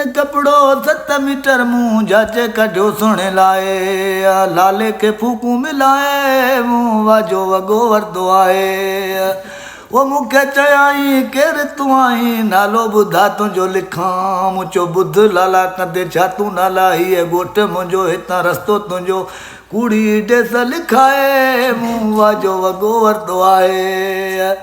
कपड़ो 7 मीटर मुंह जाचे कढो सुने लाए लाले के फूकू मिलाए मुंह वाजो वगो वरदो आए वो मुखे चयाई केर तू आई नालो बुधा तुझो लिखां मुझो बुध लाला कंदे छा तू नाला ही गोठ मुंहिंजो हितां रस्तो तुंहिंजो कूड़ी डेस लिखाए मुंह वाजो वगो वरदो आए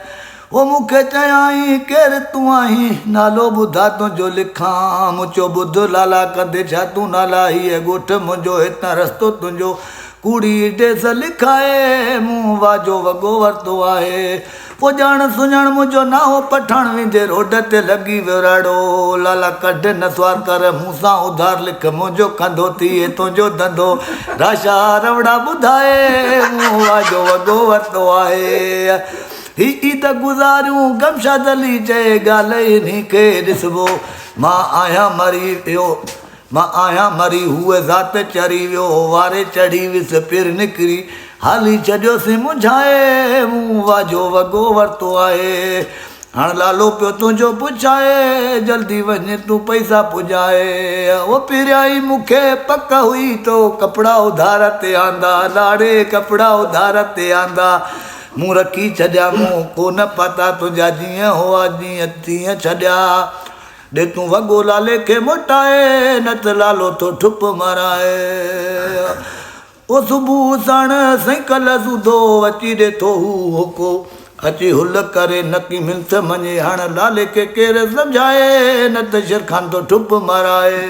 वो मुखे चयाई केर तू आई नालो बुधा तुझो लिखां मुझो बुध लाला कंदे छा तू नाला ही गोठ मुंहिंजो हितां रस्तो तुंहिंजो कूड़ी डेस लिखाए मुंह वाजो वगो वरदो आहे वो जान सुञाण मुझो नाहो पठान विंदे रोड ते लगी विराड़ो लाला कढ न स्वार कर मूंसां उधार लिख मुझो कंधो थिए तुंहिंजो धंधो राशा रवड़ा ॿुधाए मुंह वाजो वगो वरदो आहे ही त गुज़ारियूं गमशाद अली चए ॻाल्हि इन्ही खे ॾिसबो मां आहियां मरी वियो मां आहियां मरी हूअ ज़ात चरी वियो वारे चढ़ी विस पिर निकिरी हाली छॾियोसीं मुझाए मुंह वाजो वगो वरतो आहे हाणे लालो पियो तुंहिंजो पुछाए जल्दी वञ तूं पैसा पुॼाए वो पिरियाई मूंखे पक हुई तो कपिड़ा उधार ते आंदा लाड़े कपिड़ा उधार ते आंदा मूं रखी छॾिया मूं कोन पता तुंहिंजा जीअं हुआ जीअं तीअं छॾिया ॾे तूं वॻो लाले खे मोटाए न त लालो तो ठुप माराए ओ सुबुह साण साइकल सूधो अची ॾे थो हू होको अची हुल करे नकी मिंस मञे हाणे लाले खे केरु सम्झाए न त शिरखान तो ठुप माराए